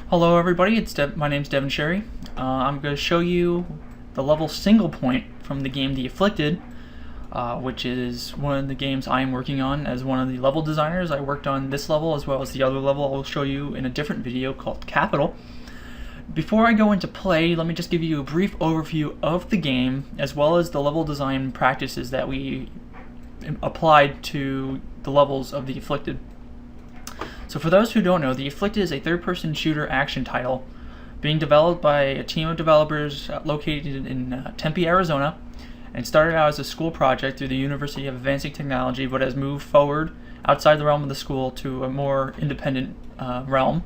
Hello everybody, my name's Devin. I'm going to show you the level SinglePoint from the game The Afflicted, which is one of the games I am working on as one of the level designers. I worked on this level as well as the other level I will show you in a different video called Capital. Before I go into play, let me just give you a brief overview of the game as well as the level design practices that we applied to the levels of The Afflicted. So for those who don't know, The Afflicted is a third-person shooter action title being developed by a team of developers located in Tempe, Arizona, and started out as a school project through the University of Advancing Technology, but has moved forward outside the realm of the school to a more independent realm.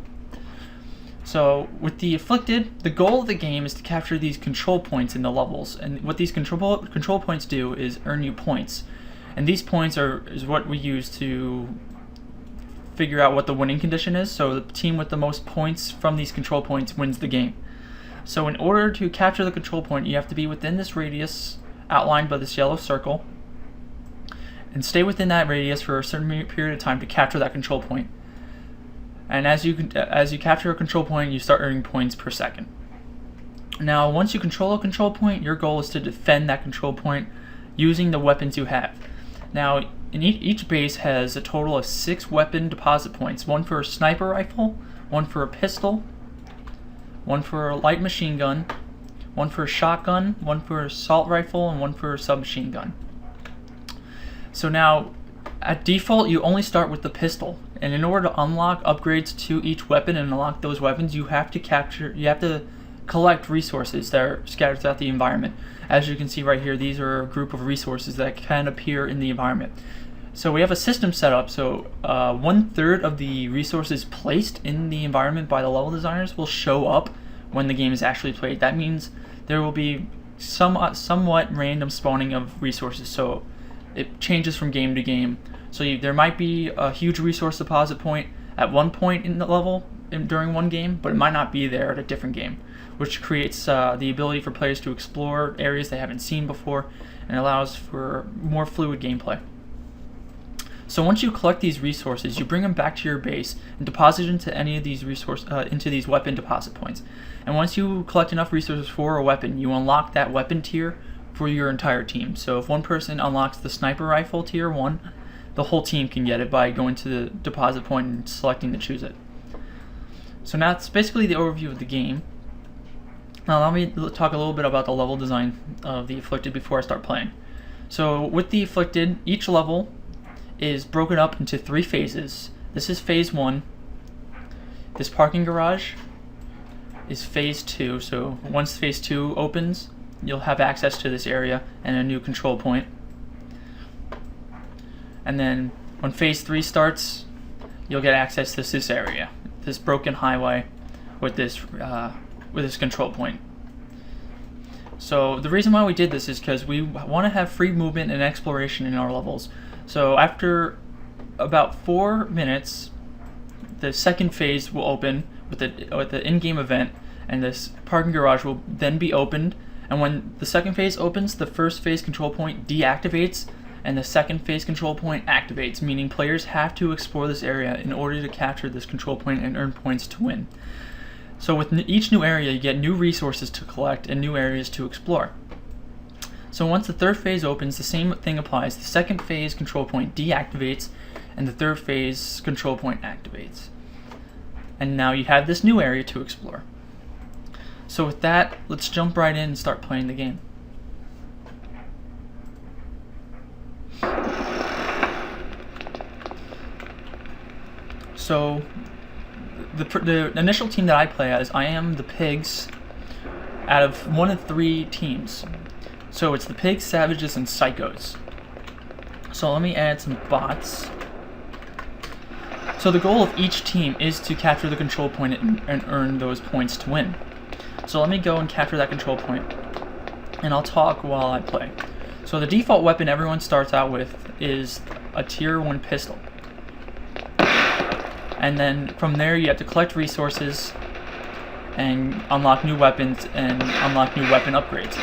So with The Afflicted, the goal of the game is to capture these control points in the levels, and what these control points do is earn you points, and these points is what we use to figure out what the winning condition is. So the team with the most points from these control points wins the game. So in order to capture the control point, you have to be within this radius outlined by this yellow circle and stay within that radius for a certain period of time to capture that control point. And as you capture a control point, you start earning points per second. Now once you control a control point, your goal is to defend that control point using the weapons you have. Now each base has a total of 6 weapon deposit points, one for a sniper rifle, one for a pistol, one for a light machine gun, one for a shotgun, one for an assault rifle, and one for a submachine gun. So now at default you only start with the pistol, and in order to unlock upgrades to each weapon and unlock those weapons, you have to collect resources that are scattered throughout the environment. As you can see right here, these are a group of resources that can appear in the environment. So we have a system set up, so 1/3 of the resources placed in the environment by the level designers will show up when the game is actually played. That means there will be somewhat random spawning of resources, so it changes from game to game. So there might be a huge resource deposit point at one point in the level during one game, but it might not be there at a different game, which creates the ability for players to explore areas they haven't seen before and allows for more fluid gameplay. So once you collect these resources, you bring them back to your base and deposit into any of these into these weapon deposit points. And once you collect enough resources for a weapon, you unlock that weapon tier for your entire team. So if one person unlocks the sniper rifle tier 1, the whole team can get it by going to the deposit point and selecting to choose it. So now that's basically the overview of the game. Now let me talk a little bit about the level design of The Afflicted before I start playing. So with The Afflicted, each level is broken up into 3 phases. This is phase 1. This parking garage is phase 2. So once phase 2 opens, you'll have access to this area and a new control point. And then when phase 3 starts, you'll get access to this area, this broken highway with this control point. So the reason why we did this is because we want to have free movement and exploration in our levels. So after about 4 minutes, the second phase will open with the in-game event, and this parking garage will then be opened. And when the second phase opens, the first phase control point deactivates, and the second phase control point activates, meaning players have to explore this area in order to capture this control point and earn points to win. So with each new area, you get new resources to collect and new areas to explore. So once the third phase opens, the same thing applies. The second phase control point deactivates, and the third phase control point activates. And now you have this new area to explore. So with that, let's jump right in and start playing the game. So the initial team that I play as, I am the Pigs out of one of 3 teams. So it's the Pigs, Savages, and Psychos. So let me add some bots. So the goal of each team is to capture the control point and earn those points to win. So let me go and capture that control point, and I'll talk while I play. So the default weapon everyone starts out with is a tier 1 pistol. And then from there you have to collect resources and unlock new weapons and unlock new weapon upgrades.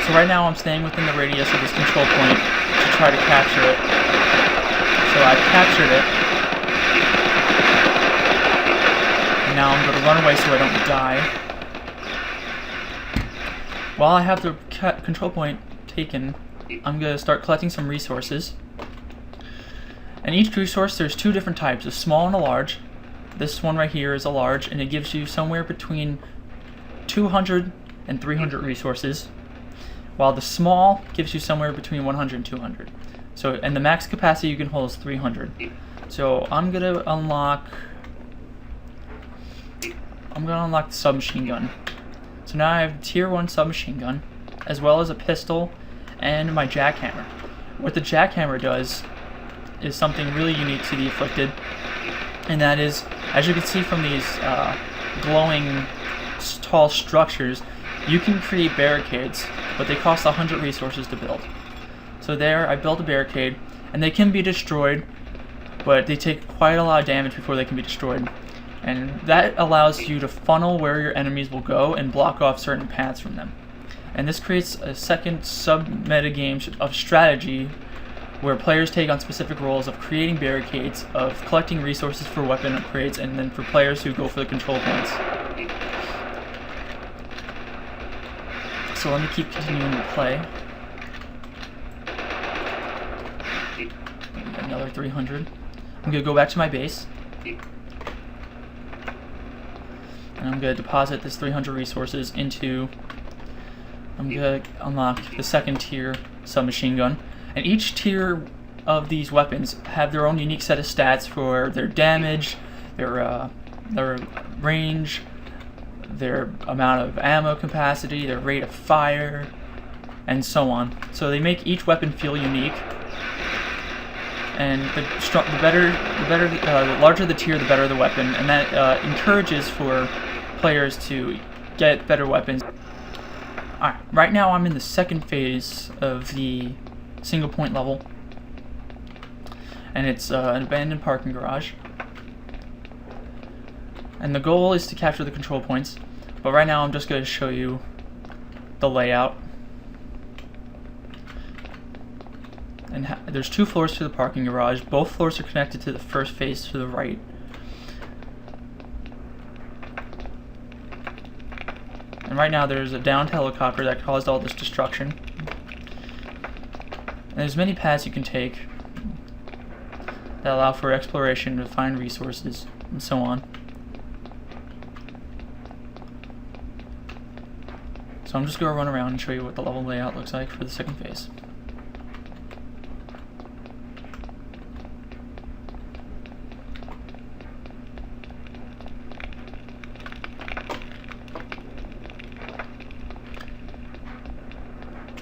So right now I'm staying within the radius of this control point to try to capture it. So I've captured it. now I'm going to run away so I don't die. While I have the control point taken, I'm going to start collecting some resources. And each resource, there's two different types, a small and a large. This one right here is a large, and it gives you somewhere between 200 and 300 resources, while the small gives you somewhere between 100 and 200. So, and the max capacity you can hold is 300. So I'm gonna unlock the submachine gun. So now I have tier 1 submachine gun, as well as a pistol and my jackhammer. What the jackhammer does is something really unique to the Afflicted, and that is, as you can see from these glowing tall structures, you can create barricades, but they cost 100 resources to build. So there, I built a barricade, and they can be destroyed, but they take quite a lot of damage before they can be destroyed. And that allows you to funnel where your enemies will go and block off certain paths from them. And this creates a second sub-metagame of strategy where players take on specific roles of creating barricades, of collecting resources for weapon upgrades, and then for players who go for the control points. So let me keep continuing to play. Another 300. I'm going to go back to my base. And I'm going to deposit this 300 resources into... I'm going to unlock the second tier submachine gun. And each tier of these weapons have their own unique set of stats for their damage, their range, their amount of ammo capacity, their rate of fire, and so on. So they make each weapon feel unique. And the larger the tier, the better the weapon, and that encourages for players to get better weapons. Alright, right now I'm in the second phase of the single point level, and it's an abandoned parking garage, and the goal is to capture the control points, but right now I'm just going to show you the layout. And there's two floors to the parking garage. Both floors are connected to the first phase to the right. And right now there's a downed helicopter that caused all this destruction. And there's many paths you can take that allow for exploration to find resources and so on. So I'm just going to run around and show you what the level layout looks like for the second phase.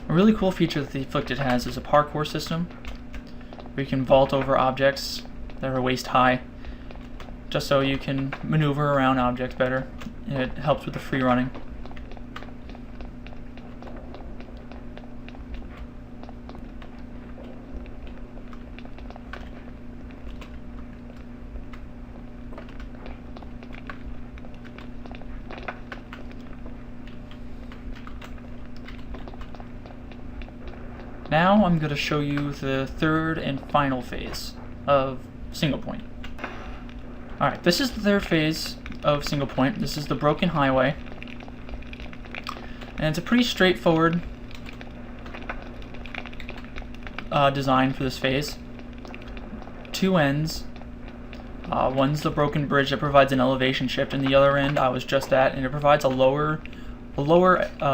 A really cool feature that the Afflicted has is a parkour system where you can vault over objects that are waist high, just so you can maneuver around objects better. It helps with the free running. Now I'm going to show you the third and final phase of SinglePoint. Alright, this is the third phase of SinglePoint. This is the Broken Highway. And it's a pretty straightforward design for this phase. Two ends. One's the broken bridge that provides an elevation shift, and the other end I was just at, and it provides a lower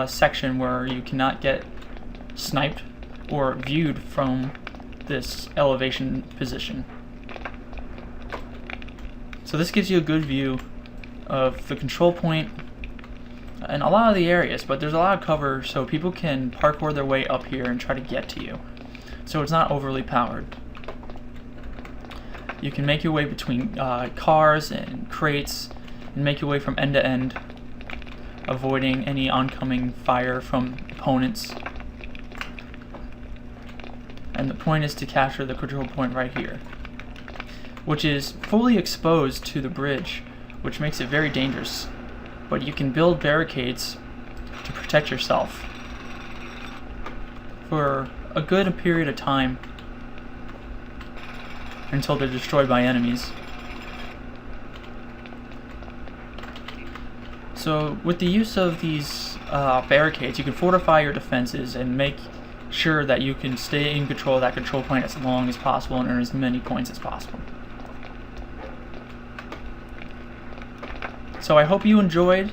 section where you cannot get sniped or viewed from this elevation position. So this gives you a good view of the control point and a lot of the areas, but there's a lot of cover so people can parkour their way up here and try to get to you. So it's not overly powered. You can make your way between cars and crates and make your way from end to end, avoiding any oncoming fire from opponents. And the point is to capture the control point right here, which is fully exposed to the bridge, which makes it very dangerous. But you can build barricades to protect yourself for a good period of time until they're destroyed by enemies. So with the use of these barricades, you can fortify your defenses and make sure that you can stay in control of that control point as long as possible and earn as many points as possible. So I hope you enjoyed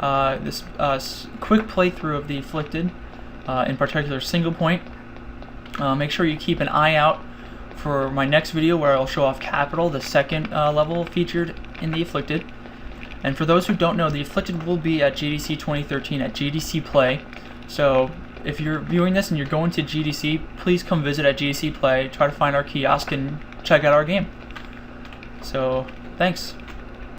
this quick playthrough of the Afflicted, in particular SinglePoint. Make sure you keep an eye out for my next video where I'll show off Capital, the second level featured in the Afflicted. And for those who don't know, the Afflicted will be at GDC 2013 at GDC Play. So if you're viewing this and you're going to GDC, please come visit at GDC Play, try to find our kiosk and check out our game. So thanks.